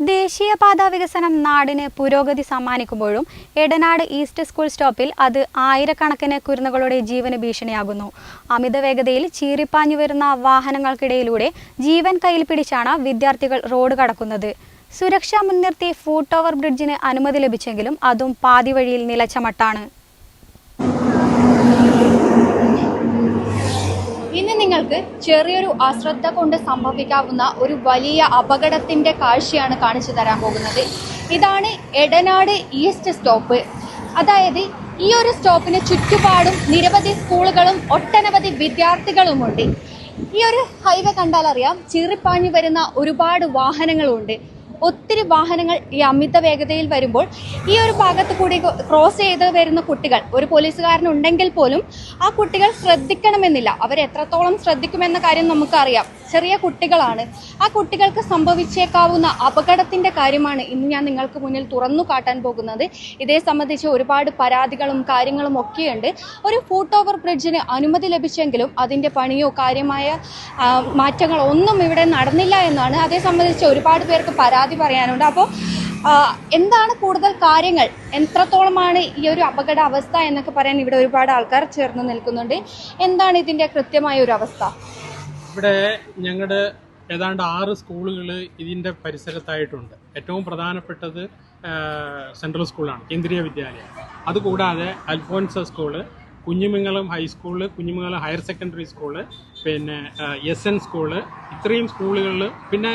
ദേശീയപാത വികസനം നാടിന് പുരോഗതി സമ്മാനിക്കുമ്പോഴും എടനാട് ഈസ്റ്റ് സ്കൂൾ സ്റ്റോപ്പിൽ അത് ആയിരക്കണക്കിന് കുരുന്നുകളുടെ ജീവന് ഭീഷണിയാകുന്നു. അമിത വേഗതയിൽ ചീറിപ്പാഞ്ഞു വരുന്ന വാഹനങ്ങൾക്കിടയിലൂടെ ജീവൻ കയ്യിൽ പിടിച്ചാണ് വിദ്യാർത്ഥികൾ റോഡ് കടക്കുന്നത്. സുരക്ഷ മുൻനിർത്തി ഫുട് ഓവർ ബ്രിഡ്ജിന് അനുമതി ലഭിച്ചെങ്കിലും അതും പാതി വഴിയിൽ നിലച്ച മട്ടാണ്. ഇന്ന് നിങ്ങൾക്ക് ചെറിയൊരു അശ്രദ്ധ കൊണ്ട് സംഭവിക്കാവുന്ന ഒരു വലിയ അപകടത്തിൻ്റെ കാഴ്ചയാണ് കാണിച്ചു തരാൻ പോകുന്നത്. ഇതാണ് എടനാട് ഈസ്റ്റ് സ്റ്റോപ്പ്. അതായത് ഈ ഒരു സ്റ്റോപ്പിന് ചുറ്റുപാടും നിരവധി സ്കൂളുകളും ഒട്ടനവധി വിദ്യാർത്ഥികളുമുണ്ട്. ഈ ഒരു ഹൈവേ കണ്ടാൽ അറിയാം, ചീറിപ്പാഞ്ഞു വരുന്ന ഒരുപാട് വാഹനങ്ങളുണ്ട്. ഒത്തിരി വാഹനങ്ങൾ ഈ അമിത വേഗതയിൽ വരുമ്പോൾ ഈ ഒരു ഭാഗത്ത് കൂടി ക്രോസ് ചെയ്ത് വരുന്ന കുട്ടികൾ, ഒരു പോലീസുകാരനുണ്ടെങ്കിൽ പോലും ആ കുട്ടികൾ ശ്രദ്ധിക്കണമെന്നില്ല. അവരെത്രത്തോളം ശ്രദ്ധിക്കുമെന്ന കാര്യം നമുക്കറിയാം. ചെറിയ കുട്ടികളാണ്. ആ കുട്ടികൾക്ക് സംഭവിച്ചേക്കാവുന്ന അപകടത്തിൻ്റെ കാര്യമാണ് ഇന്ന് ഞാൻ നിങ്ങൾക്ക് മുന്നിൽ തുറന്നു കാട്ടാൻ പോകുന്നത്. ഇതേ സംബന്ധിച്ച് ഒരുപാട് പരാതികളും കാര്യങ്ങളും ഒക്കെയുണ്ട്. ഒരു ഫുട് ഓവർ ബ്രിഡ്ജിന് അനുമതി ലഭിച്ചെങ്കിലും അതിൻ്റെ പണിയോ കാര്യമായ മാറ്റങ്ങളോ ഒന്നും ഇവിടെ നടന്നില്ല എന്നാണ്. അതേ സംബന്ധിച്ച് ഒരുപാട് പേർക്ക് പരാതി പറയാനുണ്ട്. അപ്പോൾ എന്താണ് കൂടുതൽ കാര്യങ്ങൾ, എത്രത്തോളമാണ് ഈ ഒരു അപകട അവസ്ഥ എന്നൊക്കെ പറയാൻ ഇവിടെ ഒരുപാട് ആൾക്കാർ ചേർന്ന് നിൽക്കുന്നുണ്ട്. എന്താണ് ഇതിൻ്റെ കൃത്യമായ ഒരു അവസ്ഥ? ഇവിടെ ഞങ്ങളുടെ ഏതാണ്ട് 6 സ്കൂളുകൾ ഇതിൻ്റെ പരിസരത്തായിട്ടുണ്ട്. ഏറ്റവും പ്രധാനപ്പെട്ടത് സെൻട്രൽ സ്കൂളാണ്, കേന്ദ്രീയ വിദ്യാലയം. അതുകൂടാതെ Alphonsa school, Kunhimangalam high school, Kunhimangalam higher secondary school, പിന്നെ SN സ്കൂള്, ഇത്രയും സ്കൂളുകളിൽ, പിന്നെ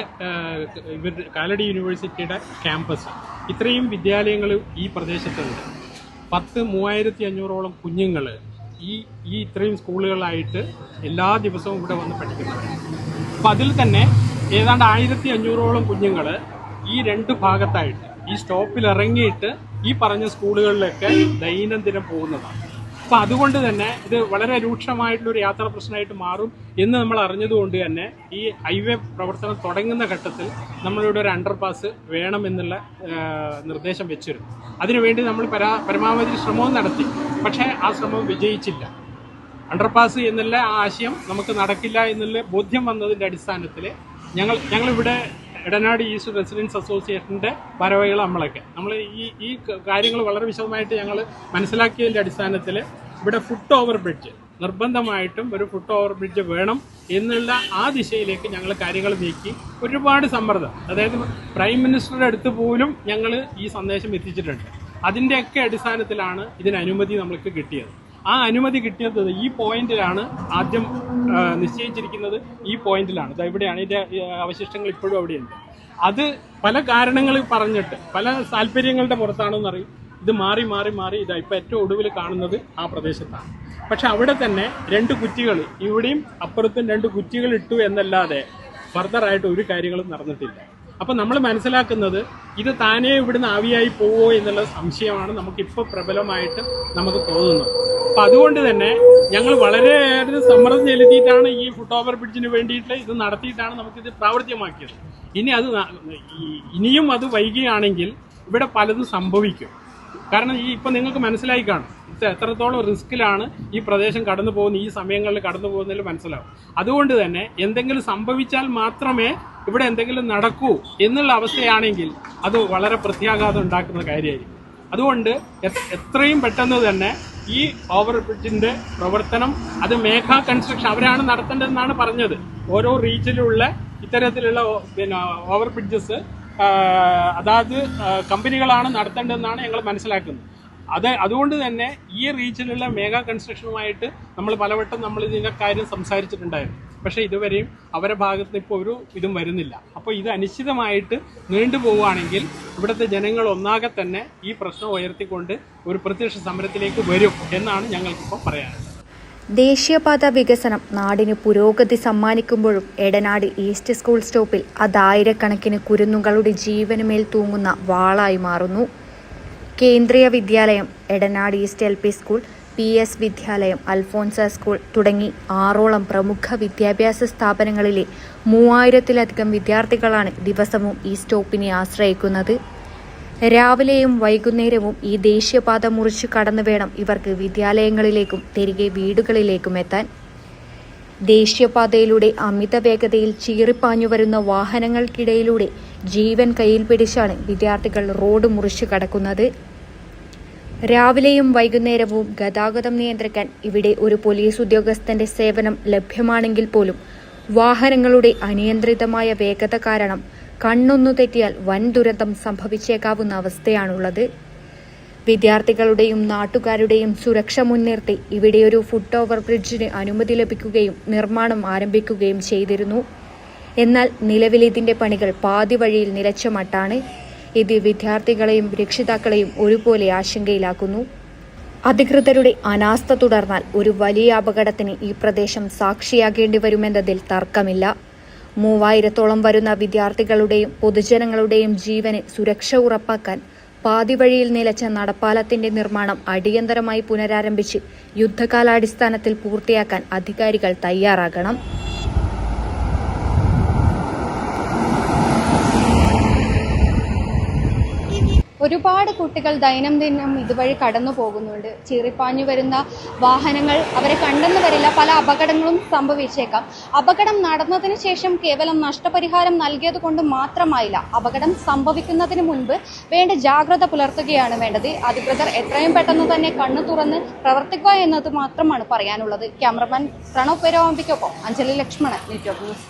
കാലടി യൂണിവേഴ്സിറ്റിയുടെ ക്യാമ്പസ്, ഇത്രയും വിദ്യാലയങ്ങൾ ഈ പ്രദേശത്തുണ്ട്. 3500ഓളം കുഞ്ഞുങ്ങൾ ഈ ഇത്രയും സ്കൂളുകളായിട്ട് എല്ലാ ദിവസവും ഇവിടെ വന്ന് പഠിക്കുന്നവരാണ്. അപ്പം അതിൽ തന്നെ ഏതാണ്ട് 1500ഓളം കുഞ്ഞുങ്ങൾ ഈ 2 ഭാഗത്തായിട്ട് ഈ സ്റ്റോപ്പിൽ ഇറങ്ങിയിട്ട് ഈ പറഞ്ഞ സ്കൂളുകളിലൊക്കെ ദൈനംദിനം പോകുന്നതാണ്. അപ്പം അതുകൊണ്ട് തന്നെ ഇത് വളരെ രൂക്ഷമായിട്ടുള്ളൊരു യാത്രാ പ്രശ്നമായിട്ട് മാറും എന്ന് നമ്മൾ അറിഞ്ഞതുകൊണ്ട് തന്നെ ഈ ഹൈവേ പ്രവർത്തനം തുടങ്ങുന്ന ഘട്ടത്തിൽ നമ്മളിവിടെ ഒരു അണ്ടർപാസ് വേണമെന്നുള്ള നിർദ്ദേശം വെച്ചിരുന്നു. അതിനുവേണ്ടി നമ്മൾ പരമാവധി ശ്രമവും നടത്തി. പക്ഷേ ആ ശ്രമം വിജയിച്ചില്ല. അണ്ടർപാസ് എന്നുള്ള ആ ആശയം നമുക്ക് നടക്കില്ല എന്നുള്ള ബോധ്യം വന്നതിൻ്റെ അടിസ്ഥാനത്തിൽ ഞങ്ങളിവിടെ എടനാട് ഈസ്റ്റ് റെസിഡൻസ് അസോസിയേഷൻ്റെ ഭാരവാഹികൾ നമ്മൾ ഈ കാര്യങ്ങൾ വളരെ വിശദമായിട്ട് ഞങ്ങൾ മനസ്സിലാക്കിയതിൻ്റെ അടിസ്ഥാനത്തിൽ ഇവിടെ ഫുട് ഓവർ ബ്രിഡ്ജ് നിർബന്ധമായിട്ടും ഒരു ഫുട് ഓവർ ബ്രിഡ്ജ് വേണം എന്നുള്ള ആ ദിശയിലേക്ക് ഞങ്ങൾ കാര്യങ്ങൾ നീക്കി. ഒരുപാട് സമ്മർദ്ദം, അതായത് പ്രൈം മിനിസ്റ്ററുടെ അടുത്ത് പോലും ഞങ്ങൾ ഈ സന്ദേശം എത്തിച്ചിട്ടുണ്ട്. അതിൻ്റെയൊക്കെ അടിസ്ഥാനത്തിലാണ് ഇതിന് അനുമതി നമ്മൾക്ക് കിട്ടിയത്. ആ അനുമതി കിട്ടിയത് ഈ പോയിന്റിലാണ് ആദ്യം നിശ്ചയിച്ചിരിക്കുന്നത്. ഈ പോയിന്റിലാണ്, ഇത് ഇവിടെയാണ്. ഇതിൻ്റെ അവശിഷ്ടങ്ങൾ ഇപ്പോഴും അവിടെയുണ്ട്. അത് പല കാരണങ്ങൾ പറഞ്ഞിട്ട് പല താല്പര്യങ്ങളുടെ പുറത്താണെന്നറിയും ഇത് മാറി ഇതാ ഇപ്പം ഏറ്റവും ഒടുവിൽ കാണുന്നത് ആ പ്രദേശത്താണ്. പക്ഷെ അവിടെ തന്നെ 2 കുറ്റികൾ, ഇവിടെയും അപ്പുറത്തും 2 കുറ്റികൾ ഇട്ടു എന്നല്ലാതെ ഫർദറായിട്ട് ഒരു കാര്യങ്ങളും നടന്നിട്ടില്ല. അപ്പം നമ്മൾ മനസ്സിലാക്കുന്നത് ഇത് താനേ ഇവിടുന്ന് ആവിയായി പോവോ എന്നുള്ള സംശയമാണ് നമുക്കിപ്പോൾ പ്രബലമായിട്ട് നമുക്ക് തോന്നുന്നത്. അപ്പം അതുകൊണ്ട് തന്നെ ഞങ്ങൾ വളരെയേറെ സമ്മർദ്ദം ചെലുത്തിയിട്ടാണ് ഈ ഫുട് ഓവർ ബ്രിഡ്ജിന് വേണ്ടിയിട്ട് ഇത് നടത്തിയിട്ടാണ് നമുക്കിത് പ്രാവർത്തികമാക്കിയത്. ഇനിയും അത് വൈകിയാണെങ്കിൽ ഇവിടെ പലതും സംഭവിക്കും. കാരണം ഇപ്പം നിങ്ങൾക്ക് മനസ്സിലായി കാണും ഇത് എത്രത്തോളം റിസ്കിലാണ് ഈ പ്രദേശം കടന്നു പോകുന്ന, ഈ സമയങ്ങളിൽ കടന്നു പോകുന്നതിൽ മനസ്സിലാവും. അതുകൊണ്ട് തന്നെ എന്തെങ്കിലും സംഭവിച്ചാൽ മാത്രമേ ഇവിടെ എന്തെങ്കിലും നടക്കൂ എന്നുള്ള അവസ്ഥയാണെങ്കിൽ അത് വളരെ പ്രത്യാഘാതം ഉണ്ടാക്കുന്ന കാര്യമായിരിക്കും. അതുകൊണ്ട് എത്രയും പെട്ടെന്ന് തന്നെ ഈ ഓവർ ബ്രിഡ്ജിന്റെ പ്രവർത്തനം അത് മേഘ കൺസ്ട്രക്ഷൻ അവരാണ് നടത്തേണ്ടതെന്നാണ് പറഞ്ഞത്. ഓരോ റീജിയനിലുള്ള ഇത്തരത്തിലുള്ള ഓവർ ബ്രിഡ്ജസ് അതായത് കമ്പനികളാണ് നടത്തേണ്ടതെന്നാണ് ഞങ്ങൾ മനസ്സിലാക്കുന്നത്. അതുകൊണ്ട് തന്നെ ഈ റീജിയനിലുള്ള മേഘ കൺസ്ട്രക്ഷനുമായിട്ട് നമ്മൾ പലവട്ടം ഇതിൻ്റെ കാര്യം സംസാരിച്ചിട്ടുണ്ടായിരുന്നു. പക്ഷേ ഇതുവരെയും അവരുടെ ഭാഗത്ത് നിന്ന് ഇപ്പോൾ ഒരു ഇതും വരുന്നില്ല. അപ്പോൾ ഇത് അനിശ്ചിതമായിട്ട് നീണ്ടുപോവുകയാണെങ്കിൽ ഇവിടുത്തെ ജനങ്ങൾ ഒന്നാകെ തന്നെ ഈ പ്രശ്നം ഉയർത്തിക്കൊണ്ട് ഒരു പ്രത്യക്ഷ സമരത്തിലേക്ക് വരും എന്നാണ് ഞങ്ങൾക്കിപ്പോൾ പറയാനുള്ളത്. ദേശീയപാത വികസനം നാടിന് പുരോഗതി സമ്മാനിക്കുമ്പോഴും എടനാട് ഈസ്റ്റ് സ്കൂൾ സ്റ്റോപ്പിൽ അത് ആയിരക്കണക്കിന് കുരുന്നുകളുടെ ജീവനുമേൽ തൂങ്ങുന്ന വാളായി മാറുന്നു. കേന്ദ്രീയ വിദ്യാലയം, Edanad east LP school, PS വിദ്യാലയം, അൽഫോൻസ സ്കൂൾ തുടങ്ങി 6ഓളം പ്രമുഖ വിദ്യാഭ്യാസ സ്ഥാപനങ്ങളിലെ 3000-ലധികം വിദ്യാർത്ഥികളാണ് ദിവസവും ഈ സ്റ്റോപ്പിനെ ആശ്രയിക്കുന്നത്. രാവിലെയും വൈകുന്നേരവും ഈ ദേശീയപാത മുറിച്ചു കടന്നു വേണം ഇവർക്ക് വിദ്യാലയങ്ങളിലേക്കും തിരികെ വീടുകളിലേക്കും എത്താൻ. ദേശീയപാതയിലൂടെ അമിത വേഗതയിൽ ചീറിപ്പാഞ്ഞു വരുന്ന വാഹനങ്ങൾക്കിടയിലൂടെ ജീവൻ കയ്യിൽ പിടിച്ചാണ് വിദ്യാർത്ഥികൾ റോഡ് മുറിച്ചു കടക്കുന്നത്. രാവിലെയും വൈകുന്നേരവും ഗതാഗതം നിയന്ത്രിക്കാൻ ഇവിടെ ഒരു പോലീസ് ഉദ്യോഗസ്ഥന്റെ സേവനം ലഭ്യമാണെങ്കിൽ പോലും വാഹനങ്ങളുടെ അനിയന്ത്രിതമായ വേഗത കാരണം കണ്ണൊന്നു തെറ്റിയാൽ വൻ ദുരന്തം സംഭവിച്ചേക്കാവുന്ന അവസ്ഥയാണുള്ളത്. വിദ്യാർത്ഥികളുടെയും നാട്ടുകാരുടെയും സുരക്ഷ മുൻനിർത്തി ഇവിടെ ഒരു ഫുട് ഓവർ ബ്രിഡ്ജിന് അനുമതി ലഭിക്കുകയും നിർമ്മാണം ആരംഭിക്കുകയും ചെയ്തിരുന്നു. എന്നാൽ നിലവിൽ ഇതിന്റെ പണികൾ പാതി വഴിയിൽ നിലച്ച മട്ടാണ്. ഇത് വിദ്യാർത്ഥികളെയും രക്ഷിതാക്കളെയും ഒരുപോലെ ആശങ്കയിലാക്കുന്നു. അധികൃതരുടെ അനാസ്ഥ തുടർന്നാൽ ഒരു വലിയ അപകടത്തിന് ഈ പ്രദേശം സാക്ഷിയാകേണ്ടി വരുമെന്നതിൽ തർക്കമില്ല. 3000-ഓളം വരുന്ന വിദ്യാർത്ഥികളുടെയും പൊതുജനങ്ങളുടെയും ജീവന് സുരക്ഷ ഉറപ്പാക്കാൻ പാതി വഴിയിൽ നിലച്ച നടപ്പാലത്തിന്റെ നിർമ്മാണം അടിയന്തരമായി പുനരാരംഭിച്ച് യുദ്ധകാലാടിസ്ഥാനത്തിൽ പൂർത്തിയാക്കാൻ അധികാരികൾ തയ്യാറാകണം. ഒരുപാട് കുട്ടികൾ ദൈനംദിനം ഇതുവഴി കടന്നു പോകുന്നുണ്ട്. ചീറിപ്പാഞ്ഞു വരുന്ന വാഹനങ്ങൾ അവരെ കണ്ടെന്ന് വരില്ല. പല അപകടങ്ങളും സംഭവിച്ചേക്കാം. അപകടം നടന്നതിന് ശേഷം കേവലം നഷ്ടപരിഹാരം നൽകിയത് കൊണ്ട് മാത്രമായില്ല. അപകടം സംഭവിക്കുന്നതിന് മുൻപ് വേണ്ട ജാഗ്രത പുലർത്തുകയാണ് വേണ്ടത്. അധികൃതർ എത്രയും പെട്ടെന്ന് തന്നെ കണ്ണു തുറന്ന് പ്രവർത്തിക്കുക എന്നത് മാത്രമാണ് പറയാനുള്ളത്. ക്യാമറമാൻ പ്രണവ് പെരുവാമ്പിക്കൊപ്പം അഞ്ജലി ലക്ഷ്മണൻ, നെറ്റ്വർക്ക് ന്യൂസ്.